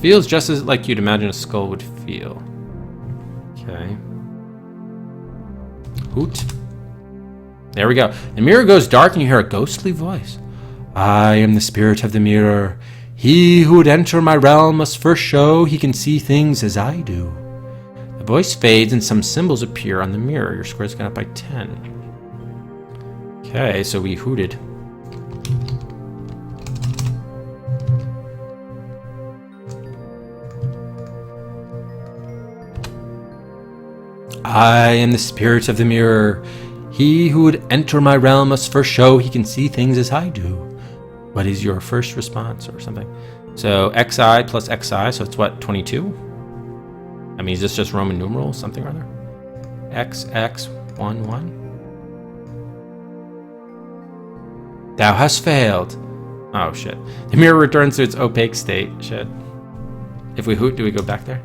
Feels just as like you'd imagine a skull would feel. Okay. Hoot. There we go. The mirror goes dark and you hear a ghostly voice. I am the spirit of the mirror. He who would enter my realm must first show he can see things as I do. The voice fades and some symbols appear on the mirror. Your score's gone up by 10. Okay, so we hooted. I am the spirit of the mirror. He who would enter my realm must first show he can see things as I do. What is your first response or something? So xi plus xi, so it's what, 22? I mean, is this just Roman numerals, something or other? XX11? Thou hast failed. Oh, shit. The mirror returns to its opaque state. Shit. If we hoot, do we go back there?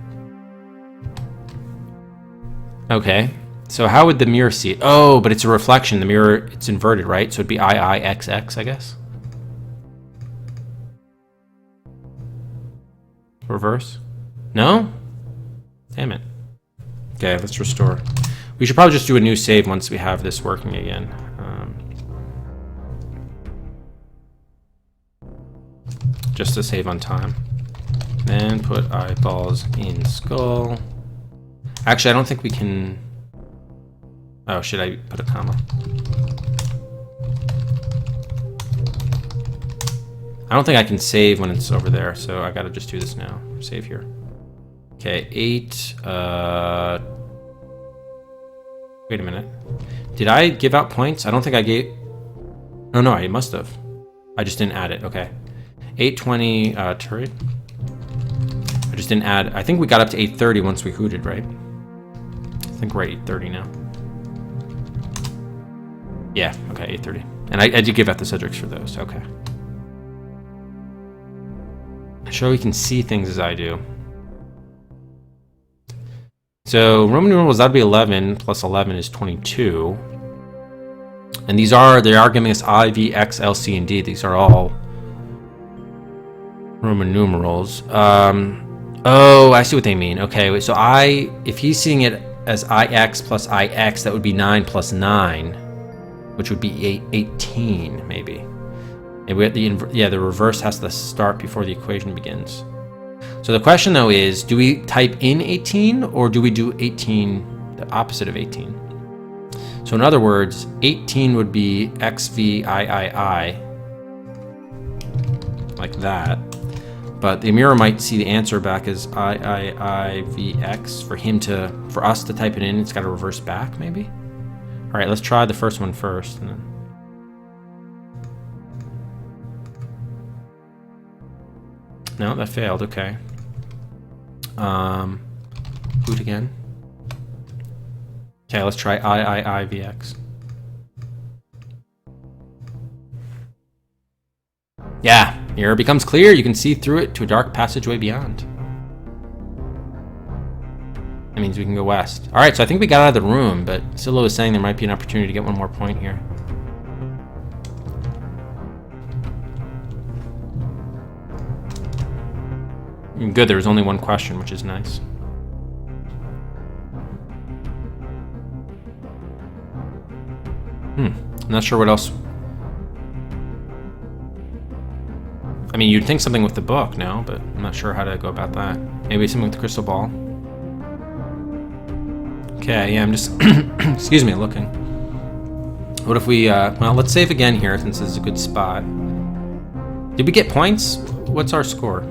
Okay. So how would the mirror see it? Oh, but it's a reflection. The mirror, it's inverted, right? So it'd be IIXX, I guess. Reverse? No? Damn it. Okay, let's restore. We should probably just do a new save once we have this working again. Just to save on time. Then put eyeballs in skull. Actually, I don't think we can... Oh, should I put a comma? I don't think I can save when it's over there, so I gotta just do this now. Save here. Okay, 8. Wait a minute. Did I give out points? I don't think I gave... Oh, no, I must have. I just didn't add it. Okay. 820 turret. I just didn't add... I think we got up to 830 once we hooted, right? I think we're at 830 now. Yeah, okay, 830. And I did give out the Cedrics for those, okay. Show he can see things as I do. So Roman numerals, that'd be 11 plus 11 is 22. And they are giving us I, V, X, L, C, and D. These are all Roman numerals. Oh, I see what they mean. Okay, wait, so if he's seeing it as IX plus IX, that would be 9 plus 9, which would be 18, maybe. The reverse has to start before the equation begins. So the question, though, is, do we type in 18, or do we do 18, the opposite of 18? So in other words, 18 would be XVIII, like that. But the mirror might see the answer back as IIIVX. For us to type it in, it's got to reverse back, maybe? All right, let's try the first one first. And then... No, that failed. Okay. Boot again. Okay, let's try IIIVX. Yeah, mirror becomes clear. You can see through it to a dark passageway beyond. That means we can go west. All right, so I think we got out of the room, but Scylla was saying there might be an opportunity to get one more point here. Good, there was only one question, which is nice. I'm not sure what else. I mean, you'd think something with the book, no? But I'm not sure how to go about that. Maybe something with the crystal ball. Okay, yeah, I'm just... Excuse me, looking. What if we... well, let's save again here, since this is a good spot. Did we get points? What's our score?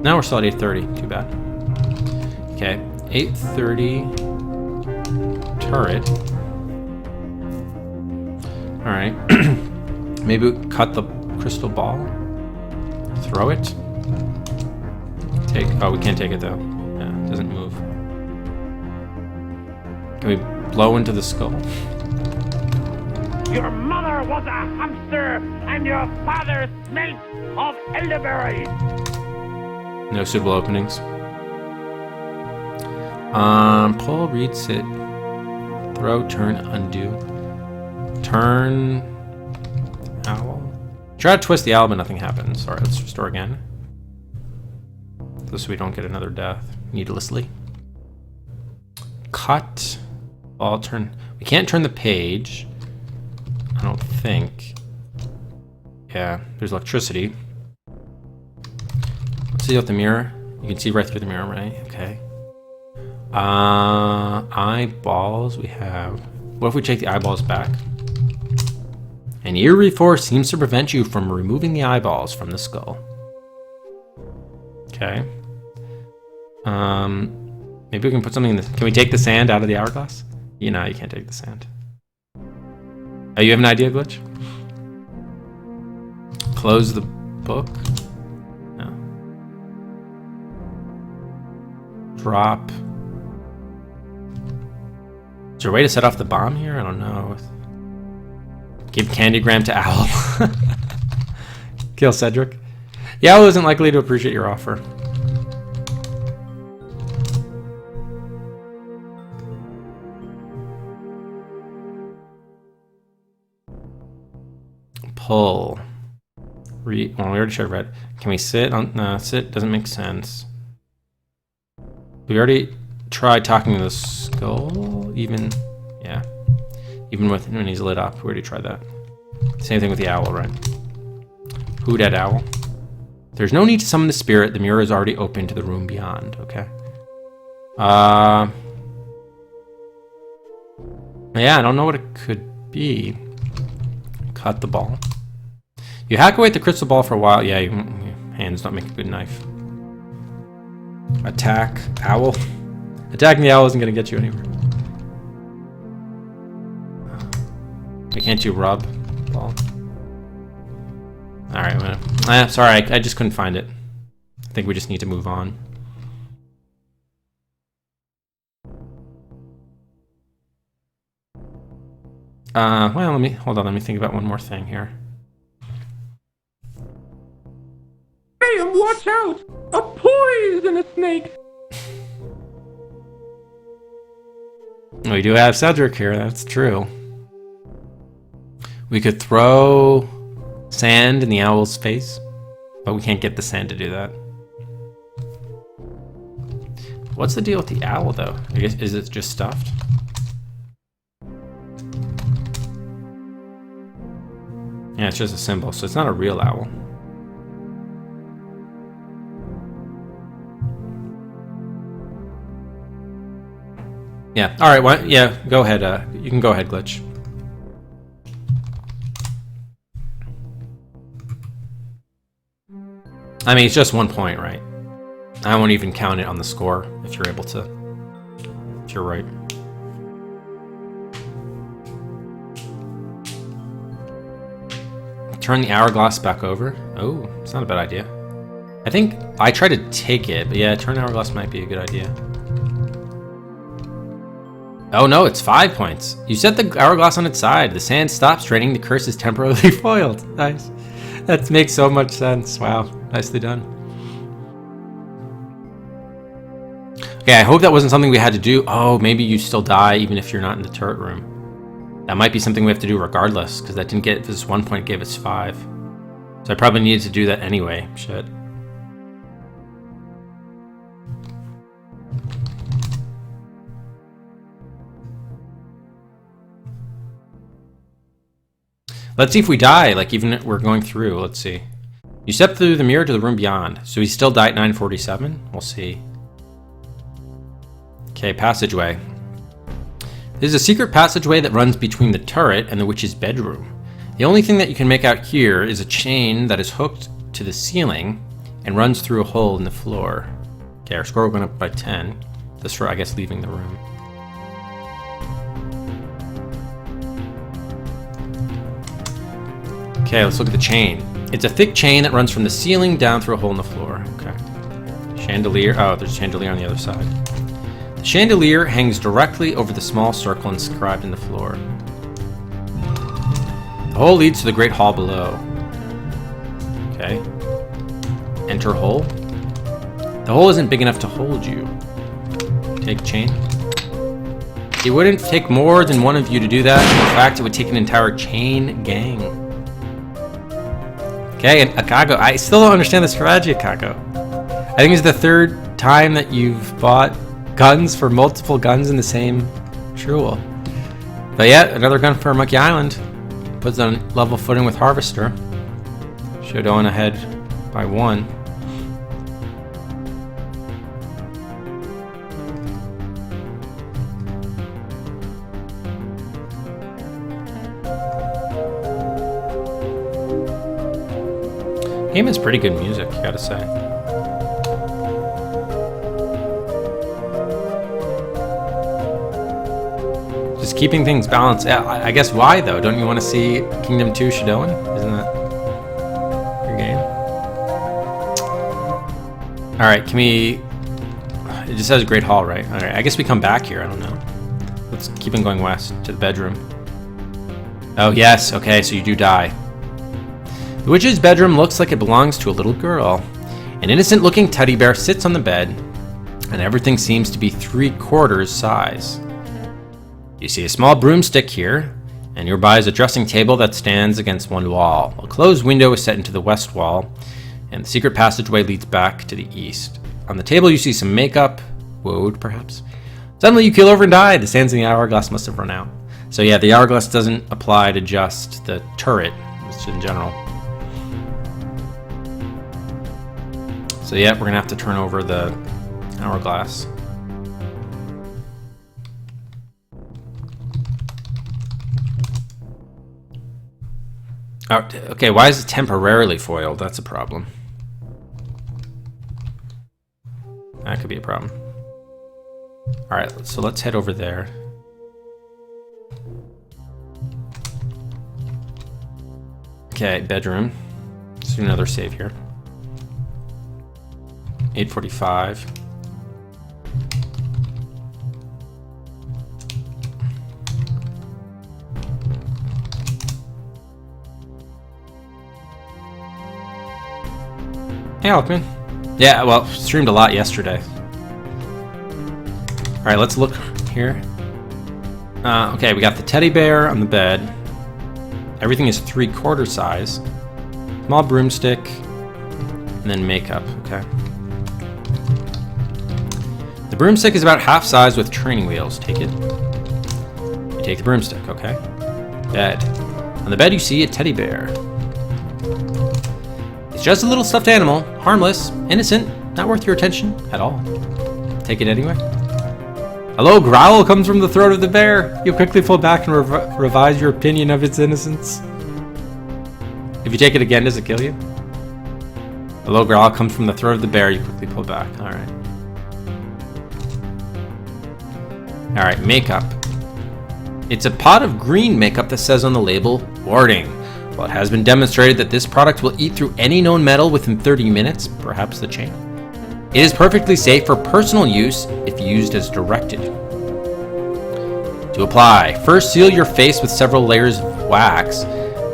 Now we're still at 830. Too bad. Okay, 830 turret. All right. Maybe we cut the crystal ball. Throw it. Oh, we can't take it though. Yeah, it doesn't move. Can we blow into the skull? Your mother was a hamster, and your father smelt of elderberries. No suitable openings. Pull, read, sit, throw, turn, undo. Turn, owl. Try to twist the owl, but nothing happens. Alright, let's restore again. So we don't get another death needlessly. Cut. I'll turn. We can't turn the page. I don't think. Yeah, there's electricity. Let's see with the mirror. You can see right through the mirror, right? Okay. Eyeballs we have. What if we take the eyeballs back? An eerie force seems to prevent you from removing the eyeballs from the skull. Okay. Maybe we can put something in this. Can we take the sand out of the hourglass? You know, you can't take the sand. Oh, you have an idea, Glitch? Close the book? No. Drop. Is there a way to set off the bomb here? I don't know. Give Candygram to Owl. Kill Cedric. The Owl isn't likely to appreciate your offer. Pull. Well, we already tried red. Can we sit on? No, sit doesn't make sense. We already tried talking to the skull. Even, yeah. Even with when he's lit up, we already tried that. Same thing with the owl, right? Who dat owl? There's no need to summon the spirit. The mirror is already open to the room beyond. Okay. Yeah, I don't know what it could be. Cut the ball. You hack away at the crystal ball for a while. Yeah, your hands don't make a good knife. Attack owl. Attacking the owl isn't going to get you anywhere. Why can't you rub ball? Alright, sorry, I just couldn't find it. I think we just need to move on. Well, let me think about one more thing here. Graham, watch out! A poisonous snake! We do have Cedric here, that's true. We could throw sand in the owl's face, but we can't get the sand to do that. What's the deal with the owl, though? I guess, is it just stuffed? Yeah, it's just a symbol, so it's not a real owl. Yeah, alright, yeah, go ahead, you can go ahead, Glitch. I mean, it's just 1 point, right? I won't even count it on the score if you're able to. If you're right. Turn the hourglass back over. Oh, it's not a bad idea. I think I tried to take it, but yeah, turn the hourglass might be a good idea. Oh no, it's 5 points. You set the hourglass on its side. The sand stops draining. The curse is temporarily foiled. Nice. That makes so much sense. Wow, nicely done. Okay, I hope that wasn't something we had to do. Oh, maybe you still die even if you're not in the turret room. That might be something we have to do regardless, because that didn't get this 1 point, gave us 5. So I probably needed to do that anyway. Shit. Let's see if we die, like even if we're going through. Let's see. You step through the mirror to the room beyond. So we still die at 947? We'll see. Okay, passageway. This is a secret passageway that runs between the turret and the witch's bedroom. The only thing that you can make out here is a chain that is hooked to the ceiling and runs through a hole in the floor. Okay, our score went up by 10. Just for, I guess, leaving the room. Okay, let's look at the chain. It's a thick chain that runs from the ceiling down through a hole in the floor. Okay. Chandelier. Oh, there's a chandelier on the other side. The chandelier hangs directly over the small circle inscribed in the floor. The hole leads to the great hall below. Okay. Enter hole. The hole isn't big enough to hold you. Take chain. It wouldn't take more than one of you to do that. In fact, it would take an entire chain gang. Okay, and Akago. I still don't understand the strategy, Akago. I think it's the third time that you've bought guns for multiple guns in the same jewel. But yeah, another gun for Monkey Island. Puts on level footing with Harvester. Showdown ahead by 1. Game has pretty good music, you gotta say. Just keeping things balanced. Yeah, I guess why though? Don't you want to see Kingdom 2 Shadowin? Isn't that your game? Alright, can we... It just has a great hall, right? Alright, I guess we come back here, I don't know. Let's keep on going west to the bedroom. Oh yes, okay, so you do die. The witch's bedroom looks like it belongs to a little girl. An innocent-looking teddy bear sits on the bed, and everything seems to be 3/4 size. You see a small broomstick here, and nearby is a dressing table that stands against one wall. A closed window is set into the west wall, and the secret passageway leads back to the east. On the table you see some makeup, woad perhaps. Suddenly you keel over and die. The sands in the hourglass must have run out. So yeah, the hourglass doesn't apply to just the turret, just in general. So yeah, we're gonna have to turn over the hourglass. Oh, okay, why is it temporarily foiled? That's a problem. That could be a problem. Alright, so let's head over there. Okay, bedroom. Let's do another save here. 8:45. Hey, Alckmin. Yeah, well, streamed a lot yesterday. Alright, let's look here. Okay, we got the teddy bear on the bed. Everything is 3/4 size. Small broomstick. And then makeup, okay. The broomstick is about half size with training wheels. Take it. You take the broomstick, okay. Bed. On the bed you see a teddy bear. It's just a little stuffed animal. Harmless. Innocent. Not worth your attention at all. Take it anyway. A low growl comes from the throat of the bear. You quickly pull back and revise your opinion of its innocence. If you take it again, does it kill you? A low growl comes from the throat of the bear. You quickly pull back. Alright. Alright, makeup. It's a pot of green makeup that says on the label, warning. While it has been demonstrated that this product will eat through any known metal within 30 minutes, perhaps the chain, it is perfectly safe for personal use if used as directed. To apply, first seal your face with several layers of wax.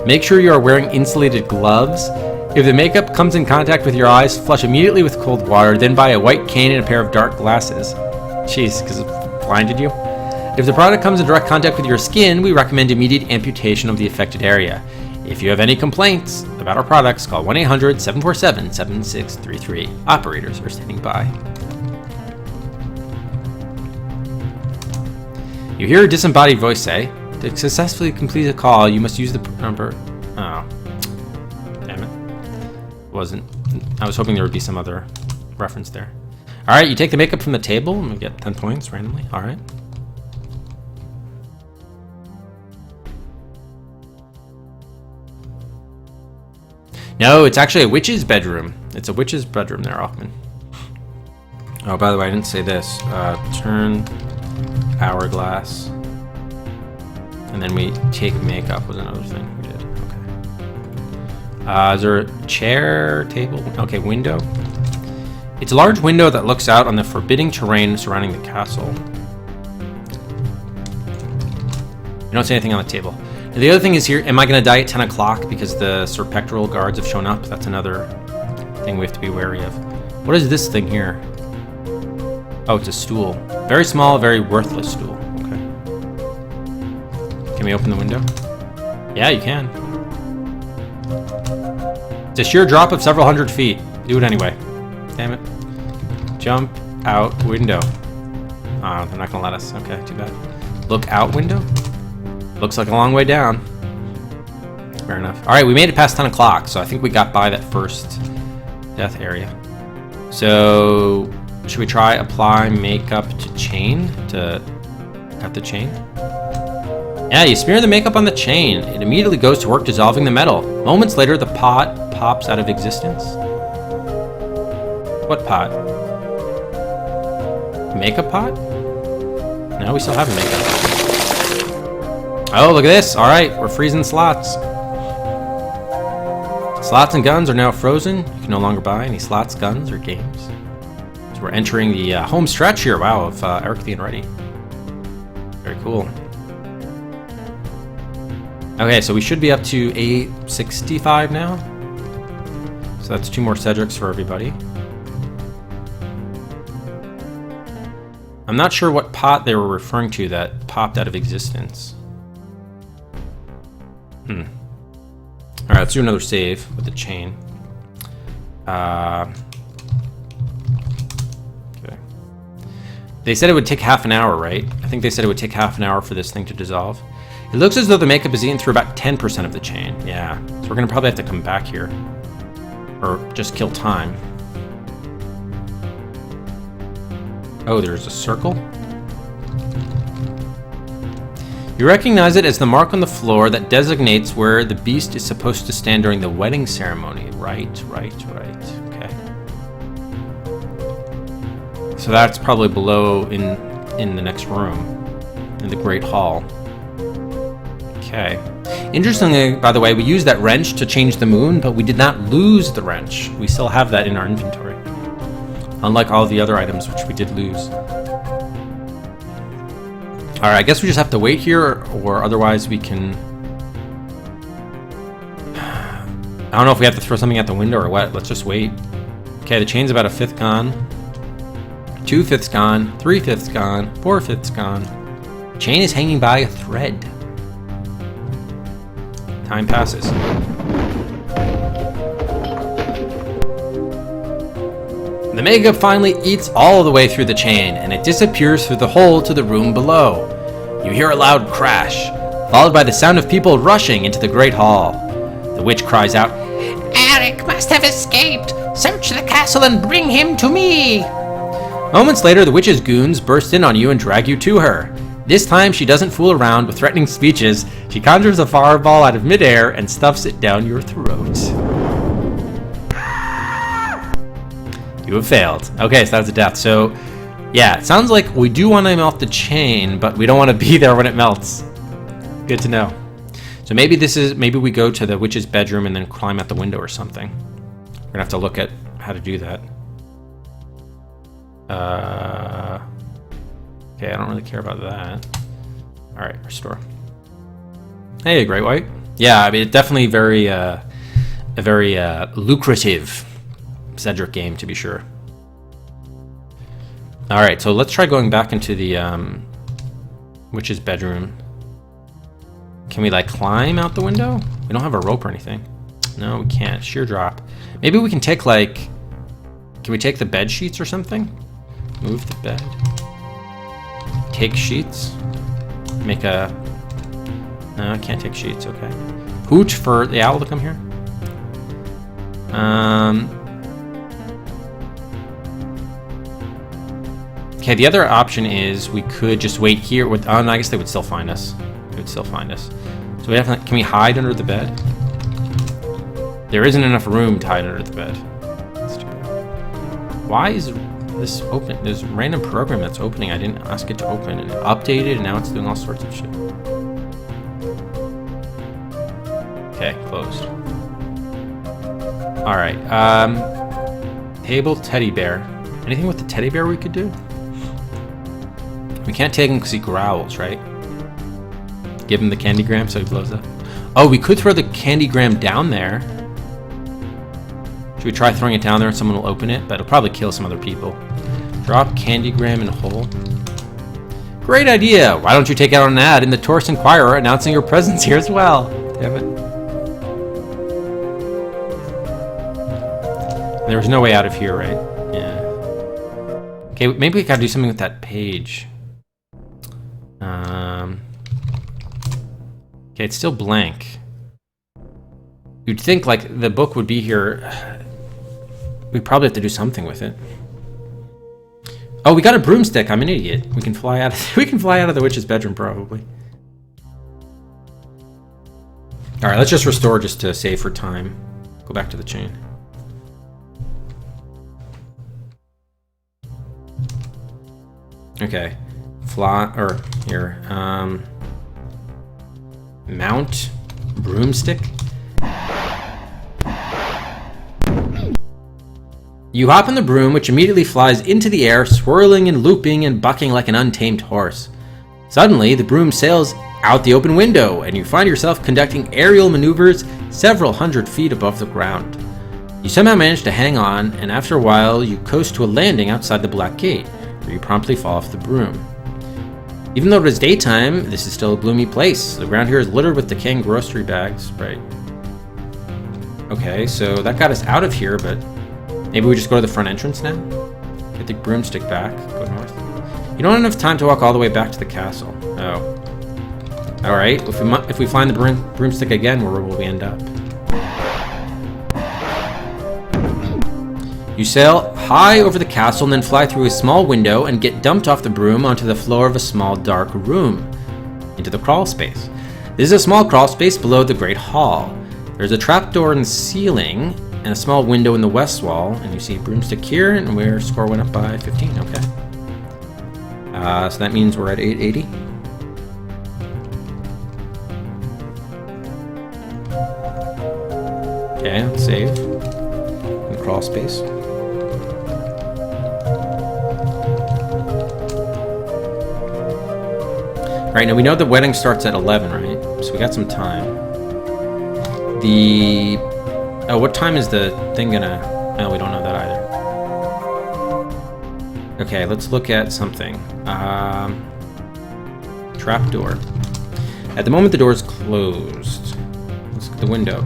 Make sure you are wearing insulated gloves. If the makeup comes in contact with your eyes, flush immediately with cold water, then buy a white cane and a pair of dark glasses. Jeez, because it blinded you? If the product comes in direct contact with your skin, we recommend immediate amputation of the affected area. If you have any complaints about our products, call 1-800-747-7633. Operators are standing by. You hear a disembodied voice say, to successfully complete a call, you must use the number... Oh. Damn it. I was hoping there would be some other reference there. Alright, you take the makeup from the table and we get 10 points randomly. Alright. No, it's actually a witch's bedroom. It's a witch's bedroom there, Alckmin. Oh, by the way, I didn't say this. Turn hourglass. And then we take makeup was another thing we did. Okay. Is there a chair, table? Okay, window. It's a large window that looks out on the forbidding terrain surrounding the castle. You don't see anything on the table. The other thing is here, am I going to die at 10 o'clock because the serpentral guards have shown up? That's another thing we have to be wary of. What is this thing here? Oh, it's a stool. Very small, very worthless stool. Okay. Can we open the window? Yeah, you can. It's a sheer drop of several hundred feet. Do it anyway. Damn it. Jump out window. Oh, they're not gonna let us. Okay, too bad. Look out window? Looks like a long way down. Fair enough. Alright, we made it past 10 o'clock, so I think we got by that first death area. So, should we try apply makeup to chain? To cut the chain? Yeah, you smear the makeup on the chain. It immediately goes to work dissolving the metal. Moments later, the pot pops out of existence. What pot? Makeup pot? No, we still have makeup. Oh, look at this. All right, we're freezing slots. Slots and guns are now frozen. You can no longer buy any slots, guns, or games. So we're entering the home stretch here. Wow, of Eric the Unready. Very cool. Okay, so we should be up to 865 now. So that's 2 more Cedrics for everybody. I'm not sure what pot they were referring to that popped out of existence. All right, let's do another save with the chain. Okay. They said it would take half an hour, right? I think they said it would take half an hour for this thing to dissolve. It looks as though the makeup is eaten through about 10% of the chain. Yeah, so we're gonna probably have to come back here. Or just kill time. Oh, there's a circle? You recognize it as the mark on the floor that designates where the beast is supposed to stand during the wedding ceremony. Right. Okay. So that's probably below in the next room, in the Great Hall. Okay. Interestingly, by the way, we used that wrench to change the moon, but we did not lose the wrench. We still have that in our inventory. Unlike all the other items, which we did lose. Alright, I guess we just have to wait here, or otherwise we can... I don't know if we have to throw something out the window or what. Let's just wait. Okay, the chain's about 1/5 gone. 2/5 gone. 3/5 gone. 4/5 gone. Chain is hanging by a thread. Time passes. The makeup finally eats all the way through the chain, and it disappears through the hole to the room below. You hear a loud crash, followed by the sound of people rushing into the great hall. The witch cries out, Eric must have escaped. Search the castle and bring him to me. Moments later, the witch's goons burst in on you and drag you to her. This time, she doesn't fool around with threatening speeches. She conjures a fireball out of midair and stuffs it down your throat. You have failed. Okay, so that's a death. So, yeah, it sounds like we do want to melt the chain, but we don't want to be there when it melts. Good to know. So maybe we go to the witch's bedroom and then climb out the window or something. We're gonna have to look at how to do that. Okay, I don't really care about that. All right, restore. Hey, Great White. Yeah, I mean, it's definitely a very lucrative Cedric game, to be sure. All right, so let's try going back into the witch's bedroom. Can we like climb out the window? We don't have a rope or anything. No, we can't. Sheer drop. Maybe we can take like, can we take the bed sheets or something? Move the bed. Take sheets. Make a, no, I can't take sheets, okay. Hooch for the owl to come here. Okay, the other option is we could just wait here with, oh, no, I guess they would still find us. They would still find us. So we have to, can we hide under the bed? There isn't enough room to hide under the bed. That's too bad. Why is this open? There's a random program that's opening. I didn't ask it to open, and it updated, and now it's doing all sorts of shit. Okay, closed. All right. Table teddy bear. Anything with the teddy bear we could do? We can't take him because he growls, right? Give him the candygram so he blows up. Oh, we could throw the candygram down there. Should we try throwing it down there and someone will open it? But it'll probably kill some other people. Drop candygram in a hole. Great idea! Why don't you take out an ad in the Tourist Inquirer announcing your presence here as well? Damn it. There's no way out of here, right? Yeah. Okay, maybe we gotta do something with that page. Okay, it's still blank. You'd think, like, the book would be here. We'd probably have to do something with it. Oh, we got a broomstick. I'm an idiot. We can fly out of we can fly out of the witch's bedroom, probably. Alright, let's just restore just to save for time. Go back to the chain. Okay. Fly, or here, mount broomstick. You hop on the broom, which immediately flies into the air, swirling and looping and bucking like an untamed horse. Suddenly, the broom sails out the open window, and you find yourself conducting aerial maneuvers several hundred feet above the ground. You somehow manage to hang on, and after a while, you coast to a landing outside the Black Gate, where you promptly fall off the broom. Even though it is daytime, this is still a gloomy place. The ground here is littered with decaying grocery bags. Right. Okay, so that got us out of here, but maybe we just go to the front entrance now? Get the broomstick back, go north. You don't have enough time to walk all the way back to the castle. Oh. Alright, if we find the broomstick again, where will we end up? You sail high over the castle and then fly through a small window and get dumped off the broom onto the floor of a small dark room, into the crawl space. This is a small crawl space below the Great Hall. There's a trapdoor in the ceiling and a small window in the west wall, and you see a broomstick here, and our score went up by 15, okay. So that means we're at 880. Okay, let's save in the crawl space. Alright, now we know the wedding starts at 11, right? So we got some time. Oh, what time is the thing gonna... No, we don't know that either. Okay, let's look at something. Trapdoor. At the moment, the door is closed. Let's look at the window.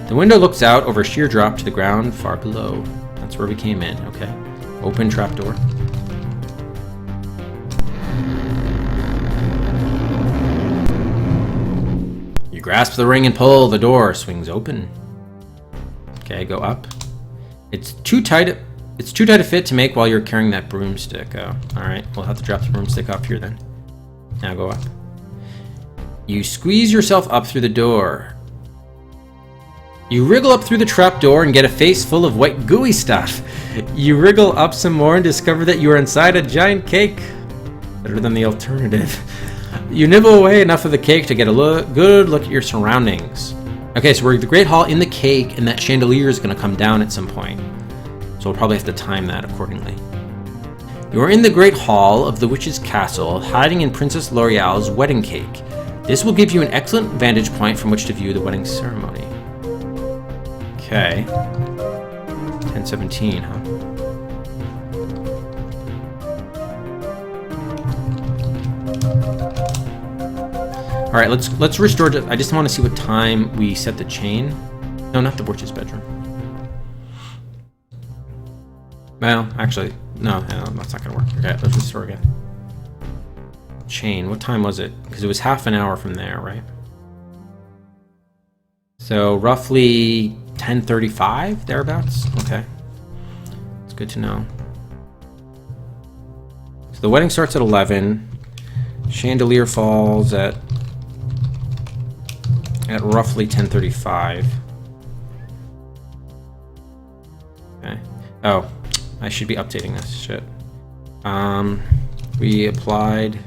The window looks out over a sheer drop to the ground far below. That's where we came in, okay. Open trapdoor. You grasp the ring and pull. The door swings open. Okay, go up. It's too tight a fit to make while you're carrying that broomstick. Oh, alright. We'll have to drop the broomstick off here then. Now go up. You squeeze yourself up through the door. You wriggle up through the trapdoor and get a face full of white gooey stuff. You wriggle up some more and discover that you are inside a giant cake. Better than the alternative. You nibble away enough of the cake to get a good look at your surroundings. Okay, so we're at the Great Hall in the cake, and that chandelier is going to come down at some point. So we'll probably have to time that accordingly. You are in the Great Hall of the Witch's Castle, hiding in Princess Lorealle's wedding cake. This will give you an excellent vantage point from which to view the wedding ceremony. Okay. 10:17, huh? All right, let's restore. I just want to see what time we set the chain. No, not the witch's bedroom. Well, actually, no, that's not gonna work. Okay, let's restore again. Chain. What time was it? Because it was half an hour from there, right? So roughly 10:35 thereabouts. Okay, it's good to know. So the wedding starts at 11. Chandelier falls at roughly 10:35. Okay. Oh, I should be updating this. Shit. We applied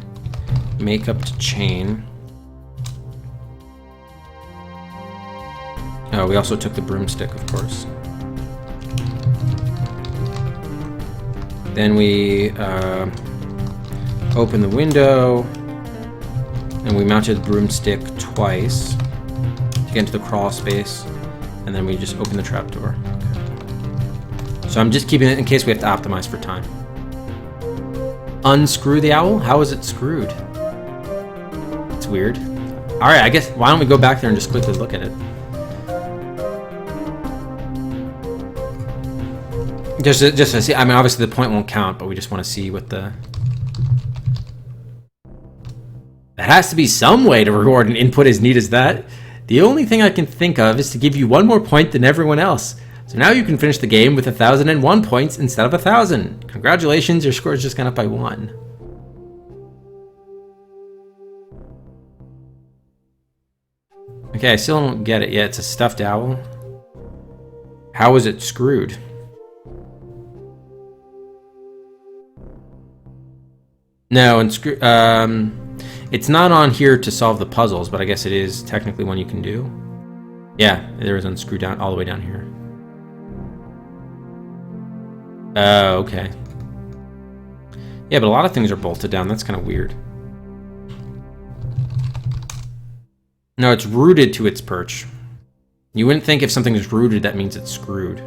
makeup to chain. Oh, we also took the broomstick, of course. Then we opened the window, and we mounted the broomstick twice to get into the crawl space, and then we just opened the trapdoor. Okay. So I'm just keeping it in case we have to optimize for time. Unscrew the owl? How is it screwed? It's weird. Alright, I guess, why don't we go back there and just quickly look at it? Just to see. I mean, obviously the point won't count, but we just want to see what the. There has to be some way to reward an input as neat as that. The only thing I can think of is to give you 1 more point than everyone else. So now you can finish the game with 1,001 points instead of 1,000. Congratulations, your score is just gone up by 1. Okay, I still don't get it yet. It's a stuffed owl. How is it screwed? No, and it's not on here to solve the puzzles, but I guess it is technically one you can do. Yeah, there is unscrew down all the way down here. Oh, okay. Yeah, but a lot of things are bolted down. That's kind of weird. No, it's rooted to its perch. You wouldn't think if something is rooted, that means it's screwed.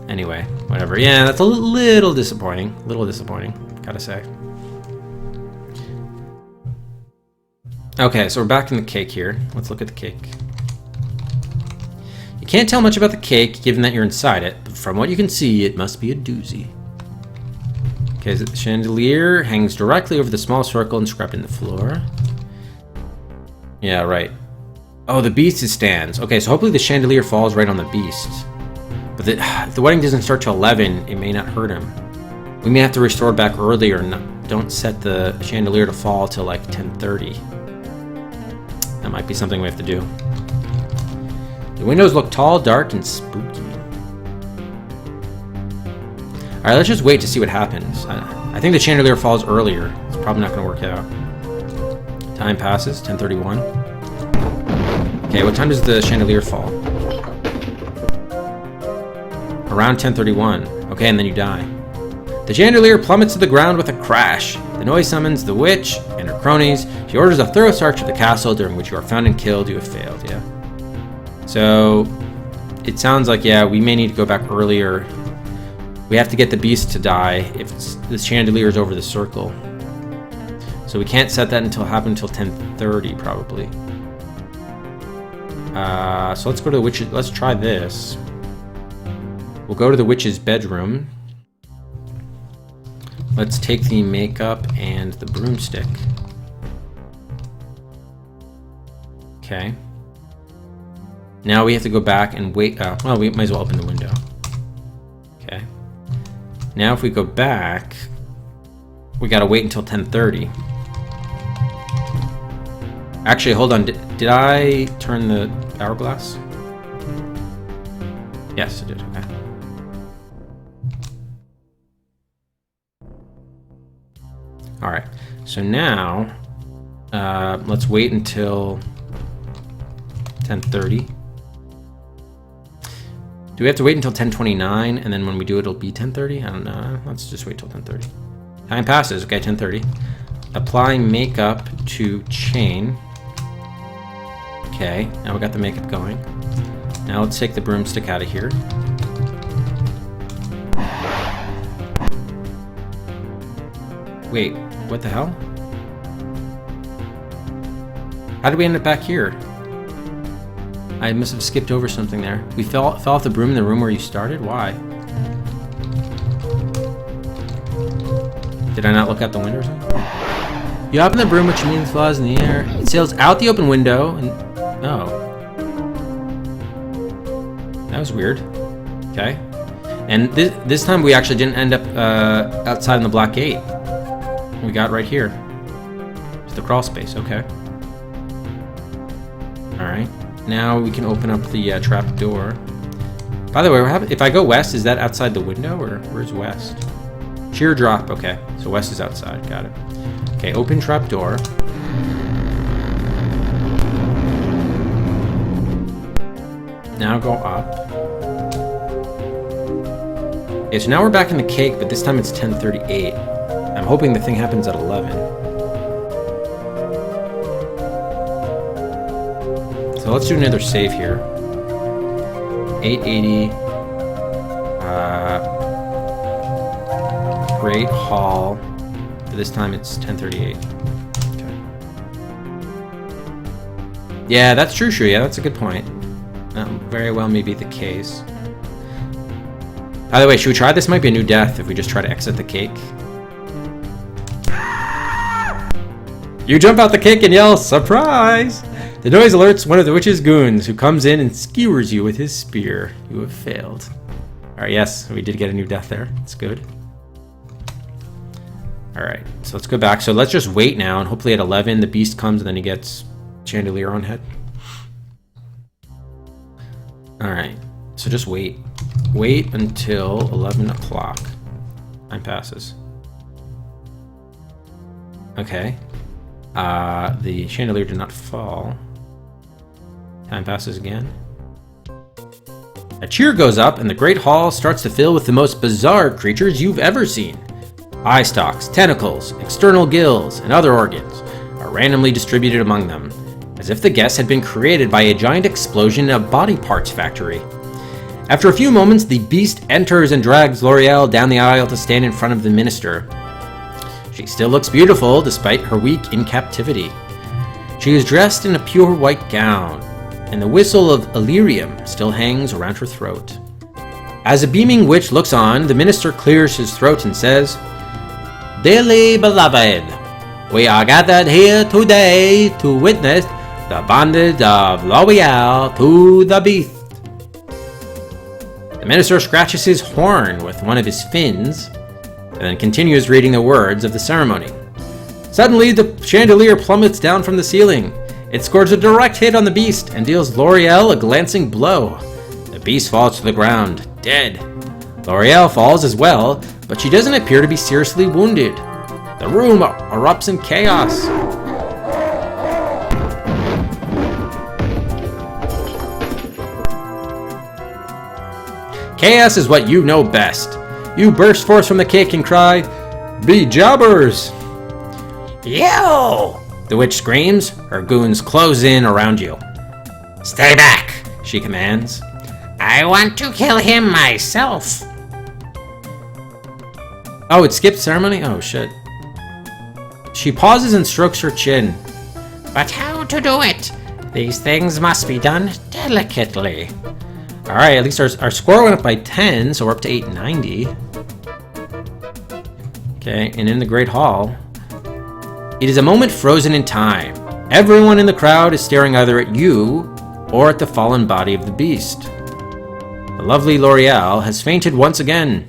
Anyway, whatever. Yeah, that's a little disappointing. Gotta say. Okay, so we're back in the cake here. Let's look at the cake. You can't tell much about the cake, given that you're inside it, but from what you can see, it must be a doozy. Okay, the chandelier hangs directly over the small circle inscribed in the floor. Yeah, right. Oh, the beast stands. Okay, so hopefully the chandelier falls right on the beast. But if the wedding doesn't start till 11, it may not hurt him. We may have to restore it back earlier. Don't set the chandelier to fall till like 10:30. That might be something we have to do. The windows look tall, dark, and spooky. Alright, let's just wait to see what happens. I think the chandelier falls earlier. It's probably not going to work out. Time passes, 10:31. Okay, what time does the chandelier fall? Around 10:31. Okay, and then you die. The chandelier plummets to the ground with a crash. The noise summons the witch and her cronies. She orders a thorough search of the castle, during which you are found and killed. You have failed, yeah. So, it sounds like, yeah, we may need to go back earlier. We have to get the beast to die if the chandelier is over the circle. So we can't set that until 10:30, probably. So let's go to the witch's. Let's try this. We'll go to the witch's bedroom. Let's take the makeup and the broomstick. Okay. Now we have to go back and wait. Well, we might as well open the window. Okay. Now if we go back, we gotta wait until 10:30. Actually, hold on. Did I turn the hourglass? Yes, I did. Okay. All right. So now, let's wait until 10:30. Do we have to wait until 10:29, and then when we do it, it'll be 10:30? I don't know. Let's just wait till 10:30. Time passes. Okay, 10:30. Apply makeup to chain. Okay, now we got the makeup going. Now let's take the broomstick out of here. Wait, what the hell? How did we end up back here? I must have skipped over something there. We fell off the broom in the room where you started? Why? Did I not look out the window or something? You hop in the broom, which means flies in the air. It sails out the open window and... Oh. That was weird. Okay. And this time we actually didn't end up outside in the black gate. We got right here. It's the crawl space. Okay. Alright. Now we can open up the trap door. By the way, if I go west, is that outside the window or where's west? Sheer drop. Okay. So west is outside. Got it. Okay, open trap door. Now go up. Okay, so now we're back in the cake, but this time it's 10:38. I'm hoping the thing happens at 11. So let's do another save here. 880. Great Hall. But this time it's 10:38. Okay. Yeah, that's true. Yeah, that's a good point. Very well may be the case. By the way, should we try this? Might be a new death if we just try to exit the cake. You jump out the cake and yell, "Surprise!" The noise alerts one of the witch's goons, who comes in and skewers you with his spear. You have failed. Alright, yes, we did get a new death there. That's good. Alright, so let's go back. So let's just wait now, and hopefully at 11 the beast comes and then he gets chandelier on head. Alright, so just wait. Wait until 11 o'clock. Time passes. Okay. The chandelier did not fall. Time passes again. A cheer goes up and the great hall starts to fill with the most bizarre creatures you've ever seen. Eye stalks, tentacles, external gills, and other organs are randomly distributed among them, as if the guests had been created by a giant explosion in a body parts factory. After a few moments, the beast enters and drags Lorealle down the aisle to stand in front of the minister. She still looks beautiful despite her week in captivity. She is dressed in a pure white gown, and the whistle of Illyrium still hangs around her throat. As a beaming witch looks on, the minister clears his throat and says, "Dearly beloved, we are gathered here today to witness the bondage of Lorealle to the beast." The minister scratches his horn with one of his fins, and then continues reading the words of the ceremony. Suddenly, the chandelier plummets down from the ceiling. It scores a direct hit on the beast and deals Lorealle a glancing blow. The beast falls to the ground, dead. Lorealle falls as well, but she doesn't appear to be seriously wounded. The room erupts in chaos. Chaos is what you know best. You burst forth from the cake and cry, "Be jobbers!" You! The witch screams. Her goons close in around you. Stay back! She commands. I want to kill him myself. Oh, it skipped ceremony? Oh, shit. She pauses and strokes her chin. But how to do it? These things must be done delicately. Alright, at least our score went up by 10, so we're up to 890. Okay, and in the Great Hall, it is a moment frozen in time. Everyone in the crowd is staring either at you or at the fallen body of the beast. The lovely Lorealle has fainted once again.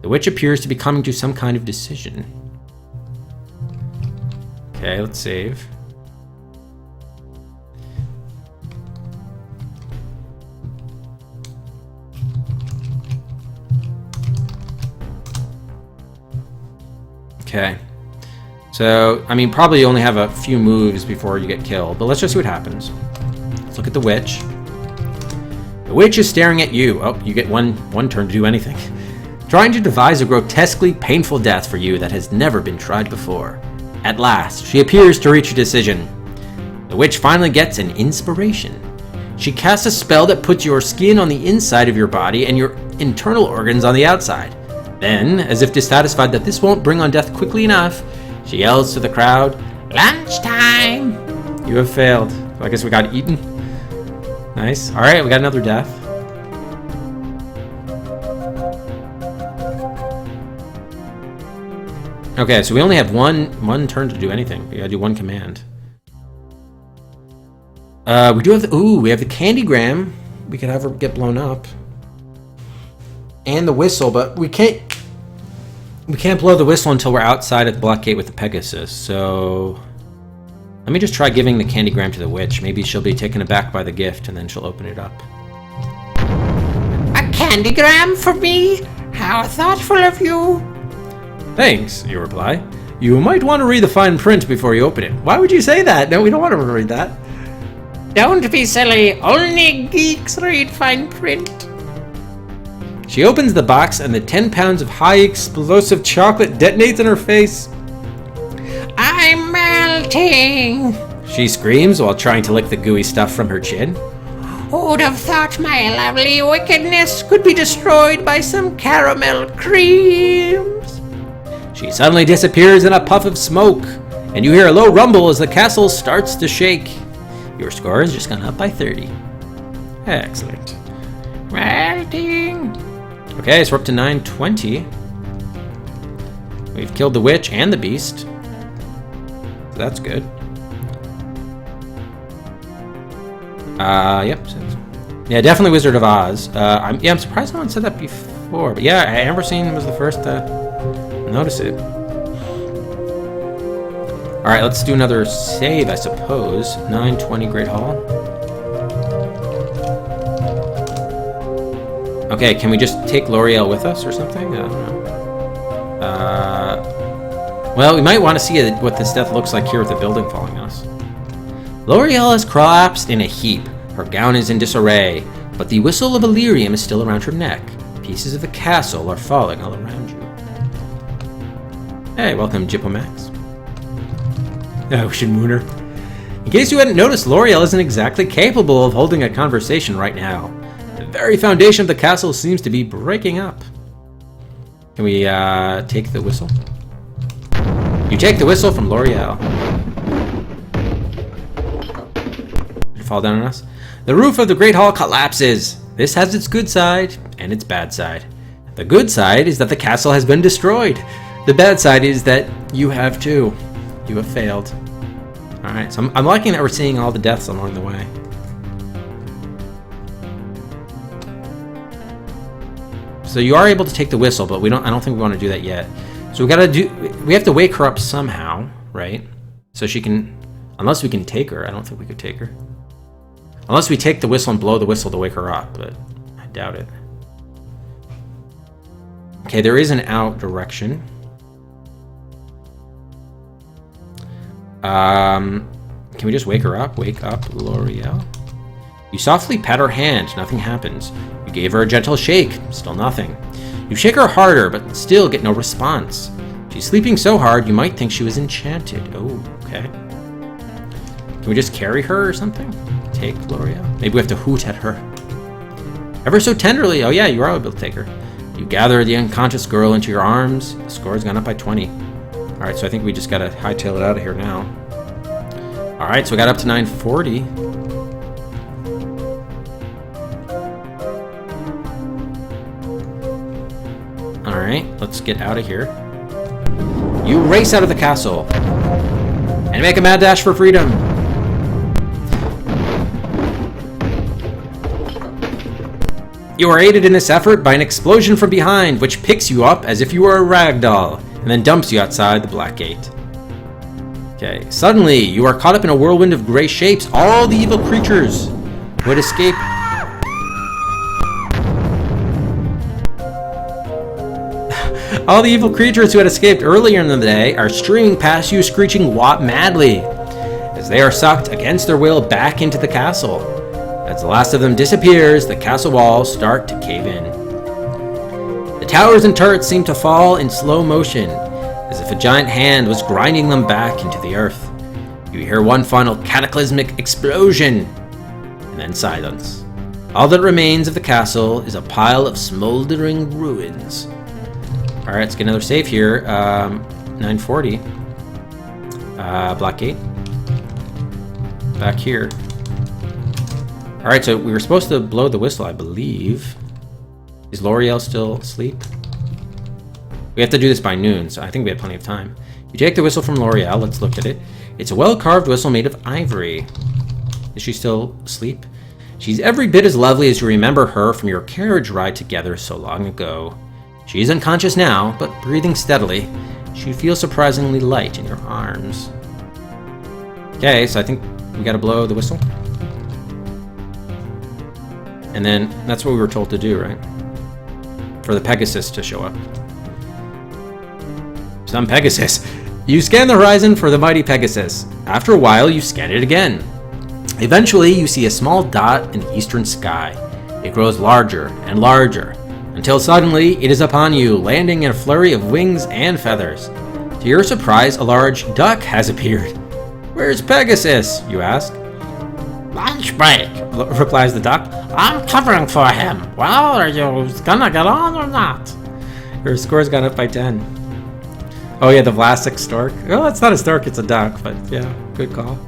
The witch appears to be coming to some kind of decision. Okay, let's save. Okay. So, I mean, probably you only have a few moves before you get killed, but let's just see what happens. Let's look at the witch. The witch is staring at you. Oh, you get one turn to do anything. Trying to devise a grotesquely painful death for you that has never been tried before. At last, she appears to reach a decision. The witch finally gets an inspiration. She casts a spell that puts your skin on the inside of your body and your internal organs on the outside. Then, as if dissatisfied that this won't bring on death quickly enough, she yells to the crowd, Lunchtime! "You have failed." So I guess we got eaten. Nice. Alright, we got another death. Okay, so we only have one turn to do anything. We gotta do one command. We do have we have the candygram. We could have her get blown up. And the whistle, but we can't blow the whistle until we're outside of the Black Gate with the Pegasus, so let me just try giving the candygram to the witch. Maybe she'll be taken aback by the gift, and then she'll open it up. A candygram for me? How thoughtful of you. Thanks, you reply. You might want to read the fine print before you open it. Why would you say that? No, we don't want to read that. Don't be silly. Only geeks read fine print. She opens the box and the 10 pounds of high explosive chocolate detonates in her face. I'm melting. She screams while trying to lick the gooey stuff from her chin. Who'd have thought my lovely wickedness could be destroyed by some caramel creams? She suddenly disappears in a puff of smoke, and you hear a low rumble as the castle starts to shake. Your score has just gone up by 30. Excellent. Melting. Okay, so we're up to 920. We've killed the witch and the beast. So that's good. Yep. Yeah, definitely Wizard of Oz. I'm surprised no one said that before. But yeah, Amberseen was the first to notice it. Alright, let's do another save, I suppose. 920 Great Hall. Okay, can we just take Lorealle with us or something? I don't know. Well, we might want to see what this death looks like here with the building falling on us. Lorealle has collapsed in a heap. Her gown is in disarray, but the whistle of Illyrium is still around her neck. Pieces of the castle are falling all around you. Hey, welcome, Jippomax. Oh, we should moon her. In case you hadn't noticed, Lorealle isn't exactly capable of holding a conversation right now. The very foundation of the castle seems to be breaking up. Can we take the whistle? You take the whistle from Lorealle. Did it fall down on us? The roof of the Great Hall collapses. This has its good side and its bad side. The good side is that the castle has been destroyed. The bad side is that you have too. You have failed. Alright, so I'm liking that we're seeing all the deaths along the way. So you are able to take the whistle, but I don't think we want to do that yet. So we have to wake her up somehow, right? So she can, unless we can take her. I don't think we could take her. Unless we take the whistle and blow the whistle to wake her up, but I doubt it. Okay, there is an out direction. Can we just wake her up? Wake up, Lorealle. You softly pat her hand. Nothing happens. You gave her a gentle shake. Still nothing. You shake her harder, but still get no response. She's sleeping so hard, you might think she was enchanted. Oh, okay. Can we just carry her or something? Take Lorealle? Maybe we have to hoot at her. Ever so tenderly. Oh yeah, you are able to take her. You gather the unconscious girl into your arms. The score's gone up by 20. Alright, so I think we just gotta hightail it out of here now. Alright, so we got up to 940. Alright, let's get out of here. You race out of the castle and make a mad dash for freedom. You are aided in this effort by an explosion from behind, which picks you up as if you were a rag doll, and then dumps you outside the Black Gate. Okay, suddenly, you are caught up in a whirlwind of gray shapes. All the evil creatures who had escaped... All the evil creatures who had escaped earlier in the day are streaming past you, screeching "Wop" madly, as they are sucked against their will back into the castle. As the last of them disappears, the castle walls start to cave in. The towers and turrets seem to fall in slow motion, as if a giant hand was grinding them back into the earth. You hear one final cataclysmic explosion, and then silence. All that remains of the castle is a pile of smoldering ruins. Alright, let's get another save here. 940. Black Gate. Back here. Alright, so we were supposed to blow the whistle, I believe. Is Lorealle still asleep? We have to do this by noon, so I think we have plenty of time. You take the whistle from Lorealle. Let's look at it. It's a well-carved whistle made of ivory. Is she still asleep? She's every bit as lovely as you remember her from your carriage ride together so long ago. She's unconscious now, but breathing steadily. She feels surprisingly light in your arms. Okay, so I think we gotta blow the whistle. And then, that's what we were told to do, right? For the Pegasus to show up. Some Pegasus. You scan the horizon for the mighty Pegasus. After a while, you scan it again. Eventually, you see a small dot in the eastern sky. It grows larger and larger, until suddenly it is upon you, landing in a flurry of wings and feathers. To your surprise, a large duck has appeared. Where's Pegasus? You ask. Lunch break, replies the duck. I'm covering for him. Well, are you gonna get on or not? Your score's gone up by 10. Oh yeah, the Vlasic stork. Well, it's not a stork, it's a duck, but yeah, good call.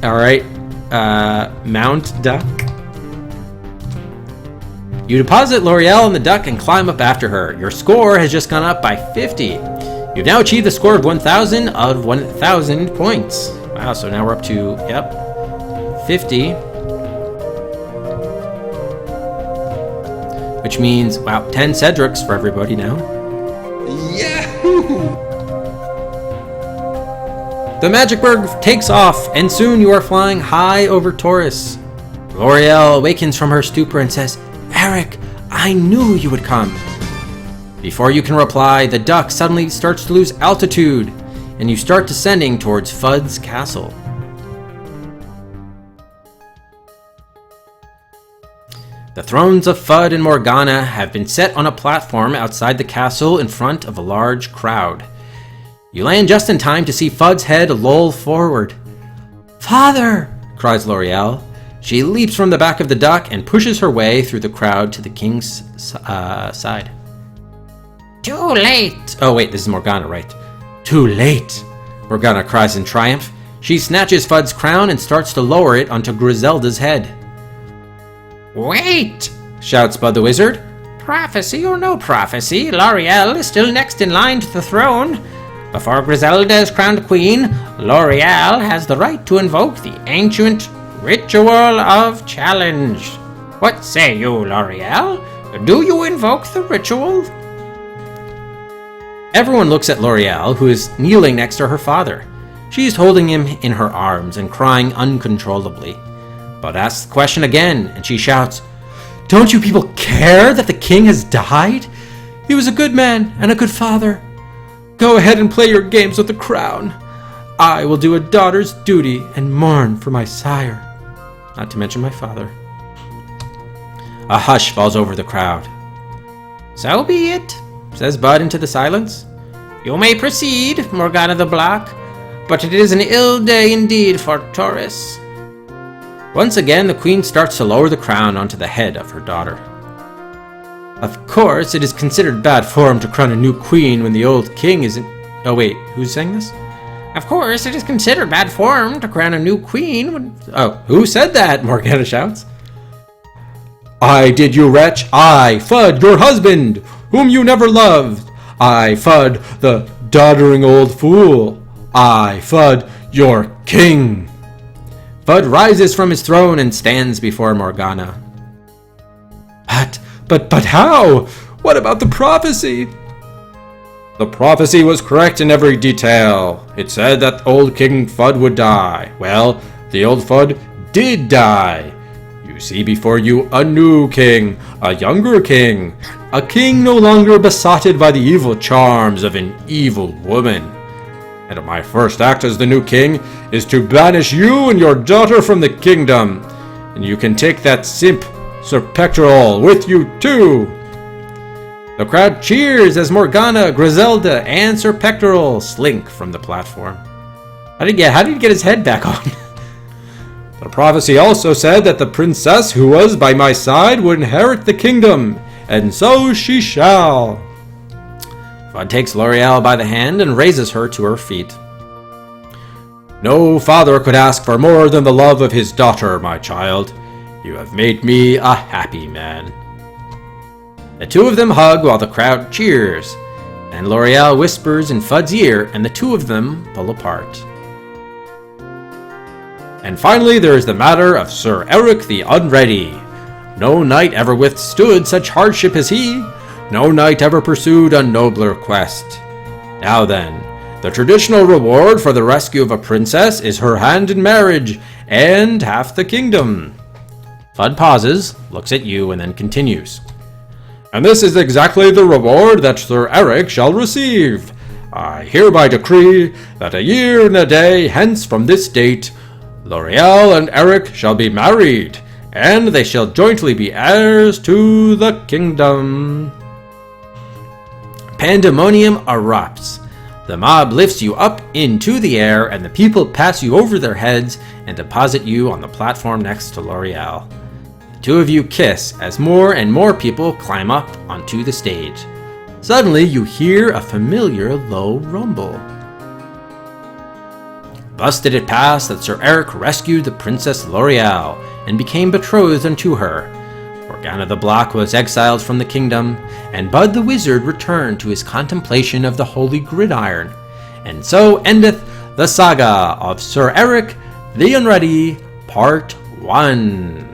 Alright, Mount Duck. You deposit Lorealle in the duck and climb up after her. Your score has just gone up by 50. You've now achieved the score of 1,000 out of 1,000 points. Wow, so now we're up to, 50. Which means, 10 Cedrics for everybody now. Yahoo! The Magic Bird takes off, and soon you are flying high over Taurus. Lorealle awakens from her stupor and says, "Eric, I knew you would come." Before you can reply, the duck suddenly starts to lose altitude, and you start descending towards Fudd's castle. The thrones of Fudd and Morgana have been set on a platform outside the castle in front of a large crowd. You land just in time to see Fudd's head loll forward. "Father!" cries Lorealle. She leaps from the back of the duck and pushes her way through the crowd to the king's side. Too late. Oh wait, this is Morgana, right? "Too late!" Morgana cries in triumph. She snatches Fudd's crown and starts to lower it onto Griselda's head. Wait! Shouts Bud the Wizard. Prophecy or no prophecy, Lorealle is still next in line to the throne. Before Griselda is crowned queen, Lorealle has the right to invoke the ancient ritual of challenge. What say you, Lorealle? Do you invoke the ritual? Everyone looks at Lorealle, who is kneeling next to her father. She's holding him in her arms and crying uncontrollably. Bud asks the question again, and she shouts, "Don't you people care that the king has died? He was a good man and a good father. Go ahead and play your games with the crown. I will do a daughter's duty and mourn for my sire. Not to mention my father." A hush falls over the crowd. So be it, says Bud into the silence. You may proceed, Morgana the Black, but it is an ill day indeed for Taurus. Once again, the queen starts to lower the crown onto the head of her daughter. Of course, it is considered bad form to crown a new queen when the old king isn't... Oh wait, who's saying this? Of course, it is considered bad form to crown a new queen when... Oh, who said that? Morgana shouts. "I did, you wretch. I, Fudd, your husband, whom you never loved. I, Fudd, the doddering old fool. I, Fudd, your king." Fudd rises from his throne and stands before Morgana. But how? What about the prophecy? The prophecy was correct in every detail. It said that old King Fudd would die. Well, the old Fudd did die. You see before you a new king, a younger king, a king no longer besotted by the evil charms of an evil woman. And my first act as the new king is to banish you and your daughter from the kingdom. And you can take that simp, Sir Pectoral, with you too. The crowd cheers as Morgana, Griselda, and Sir Pectoral slink from the platform. How did he get his head back on? The prophecy also said that the princess who was by my side would inherit the kingdom, and so she shall. Fudd takes Lorealle by the hand and raises her to her feet. No father could ask for more than the love of his daughter, my child. You have made me a happy man. The two of them hug while the crowd cheers, and Lorealle whispers in Fudd's ear, and the two of them pull apart. And finally, there is the matter of Sir Eric the Unready. No knight ever withstood such hardship as he. No knight ever pursued a nobler quest. Now then, the traditional reward for the rescue of a princess is her hand in marriage, and half the kingdom. Fudd pauses, looks at you, and then continues. And this is exactly the reward that Sir Eric shall receive. I hereby decree that a year and a day hence from this date, Lorealle and Eric shall be married, and they shall jointly be heirs to the kingdom. Pandemonium erupts. The mob lifts you up into the air, and the people pass you over their heads and deposit you on the platform next to Lorealle. The two of you kiss as more and more people climb up onto the stage. Suddenly, you hear a familiar low rumble. Thus did it pass that Sir Eric rescued the Princess Lorealle and became betrothed unto her. Morgana the Block was exiled from the kingdom, and Bud the Wizard returned to his contemplation of the Holy Gridiron. And so endeth the saga of Sir Eric the Unready, Part 1.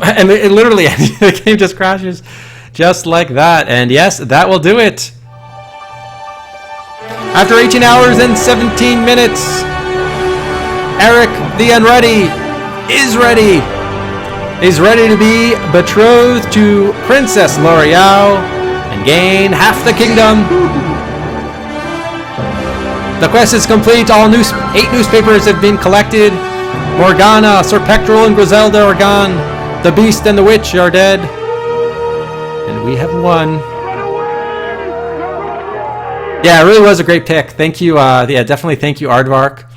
And it literally, the game just crashes just like that. And yes, that will do it. After 18 hours and 17 minutes, Eric the Unready is ready. He's ready to be betrothed to Princess Lorealle and gain half the kingdom. The quest is complete. All 8 newspapers have been collected. Morgana, Sir Pectoral, and Griselda are gone. The Beast and the Witch are dead. And we have won. Yeah, it really was a great pick. Thank you. Definitely thank you, Aardvark,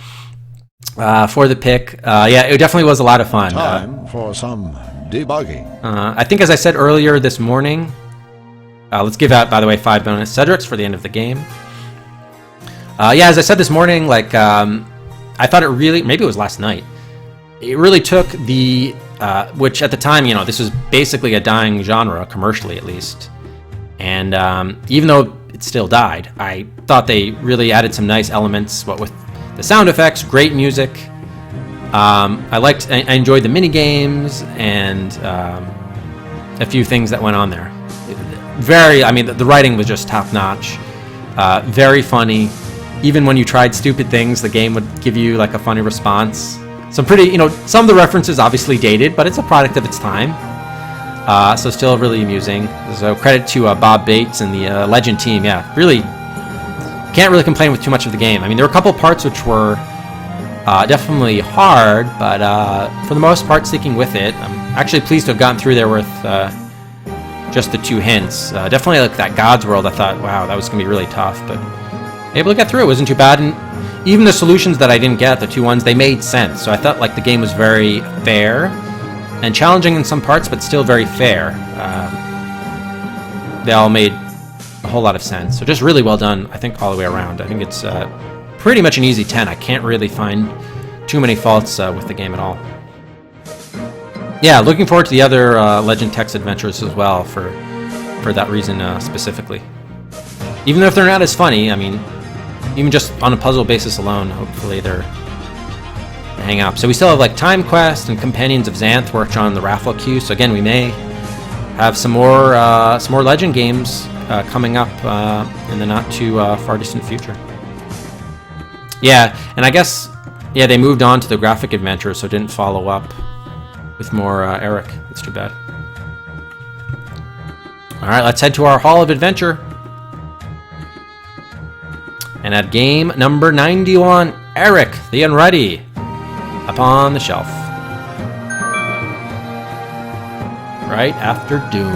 for the pick. Yeah, it definitely was a lot of fun. Time for some debugging. I think, as I said earlier this morning, let's give out, by the way, 5 bonus Cedrics for the end of the game. Yeah, as I said this morning, like, I thought it really, maybe it was last night, it really took the, which at the time, you know, this was basically a dying genre, commercially at least. And even though it still died, I thought they really added some nice elements, what with the sound effects, great music. I enjoyed the mini games and a few things that went on there. The writing was just top notch, very funny. Even when you tried stupid things, the game would give you like a funny response. Some pretty, some of the references obviously dated, but it's a product of its time. So still really amusing. So credit to Bob Bates and the Legend team. Yeah, really can't really complain with too much of the game. I mean, there were a couple parts which were definitely hard, but for the most part, sticking with it. I'm actually pleased to have gotten through there with just the 2 hints. Definitely like that God's World. I thought, wow, that was gonna be really tough, but able to get through. It wasn't too bad, and even the solutions that I didn't get, the 2 ones, they made sense. So I felt like the game was very fair and challenging in some parts, but still very fair. They all made a whole lot of sense. So just really well done, I think, all the way around. I think it's pretty much an easy 10. I can't really find too many faults with the game at all. Yeah, looking forward to the other Legend text adventures as well for that reason specifically. Even though if they're not as funny, I mean, even just on a puzzle basis alone, hopefully they're hang up. So we still have like Time Quest and Companions of Xanth, which are on the raffle queue. So again, we may have some more Legend games coming up in the not too far distant future. Yeah, and I guess they moved on to the graphic adventure, so didn't follow up with more Eric. That's too bad. All right, let's head to our Hall of Adventure. And at game number 91, Eric the Unready, upon the shelf. Right after Doom.